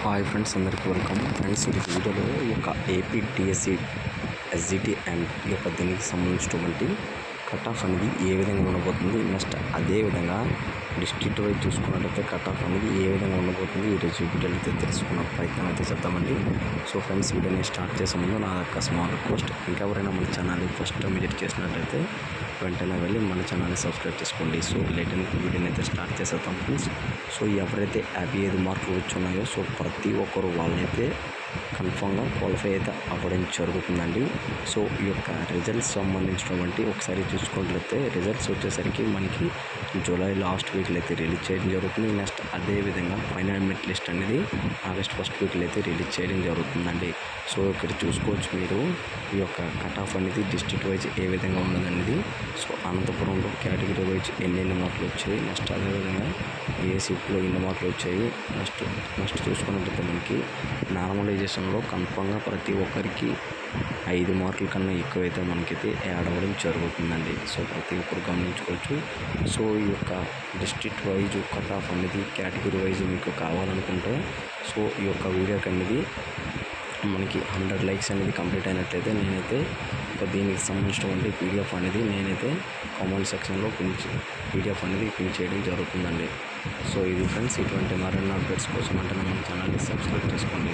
Hi friends, అందరికీ welcome. Friends, ఈ వీడియోలో ఈ యొక్క ఏపీ డిఎస్సి ఎస్జిటి అండ్ ఈ యొక్క దీనికి సంబంధించినటువంటి కట్ ఆఫ్ అనేది ఏ విధంగా ఉండబోతుంది, నెక్స్ట్ అదేవిధంగా డిస్ట్రిక్ట్ వైజ్ చూసుకున్నట్లయితే కట్ ఆఫ్ అనేది ఏ విధంగా ఉండబోతుంది ఈరోజు వీడియోలో అయితే తెలుసుకున్న ప్రయత్నం అయితే చేద్దామండి. సో ఫ్రెండ్స్, వీడియోని స్టార్ట్ చేసే ముందు నా యొక్క స్మాల్ రిక్వెస్ట్, ఇంకెవరైనా మన ఛానల్ని ఫస్ట్ విజిట్ చేసినట్లయితే వెంటనే వెళ్ళి మన ఛానల్ని సబ్స్క్రైబ్ చేసుకోండి. సో లేటెంట్ వీడియోని అయితే స్టార్ట్ చేసేద్దాం ఫ్రెండ్స్. సో ఎవరైతే 55 మార్కులు వచ్చున్నాయో సో ప్రతి ఒక్కరు వాళ్ళైతే కన్ఫామ్గా క్వాలిఫై అయితే అవ్వడం జరుగుతుందండి. సో ఈ యొక్క రిజల్ట్స్ సంబంధించినటువంటి ఒకసారి చూసుకున్నట్లయితే రిజల్ట్స్ వచ్చేసరికి మనకి జూలై లాస్ట్ వీక్లో అయితే రిలీజ్ చేయడం జరుగుతుంది. నెక్స్ట్ అదేవిధంగా ఫైనల్ మెరిట్ లిస్ట్ అనేది ఆగస్ట్ ఫస్ట్ వీక్లో అయితే రిలీజ్ చేయడం జరుగుతుందండి. సో ఇక్కడ చూసుకోవచ్చు మీరు ఈ యొక్క కట్ ఆఫ్ అనేది డిస్ట్రిక్ట్ వైజ్ ఏ విధంగా ఉన్నదనేది. సో అనంతపురంలో కేటగిరీ వైజ్ ఎన్ని మార్కులు వచ్చాయి, నెక్స్ట్ అదేవిధంగా ఏ షిఫ్ట్లో ఎన్ని మార్కులు వచ్చాయి, నెక్స్ట్ చూసుకున్నట్లయితే మనకి నార్మలైజేషన్లో కన్ఫామ్గా ప్రతి ఒక్కరికి 5 మార్కుల కన్నా ఎక్కువైతే మనకైతే యాడ్ అవ్వడం జరుగుతుందండి. సో ప్రతి ఒక్కరు గమనించుకోవచ్చు. సో ఈ యొక్క డిస్ట్రిక్ట్ వైజ్ కట్ ఆఫ్ అనేది కేటగిరీ వైజ్ మీకు కావాలనుకుంటే సో ఈ యొక్క వీడియోకి అనేది మనకి 100 లైక్స్ అనేది కంప్లీట్ అయినట్లయితే నేనైతే దీనికి సంబంధించినటువంటి పీడిఎఫ్ అనేది నేనైతే కామెంట్ సెక్షన్లో పీడిఎఫ్ అనేది పిన్ చేయడం జరుగుతుందండి. సో ఇది ఫ్రెండ్స్, ఇటువంటి మరిన్ని అప్డేట్స్ కోసం అంటే మన ఛానల్ని సబ్స్క్రైబ్ చేసుకోండి.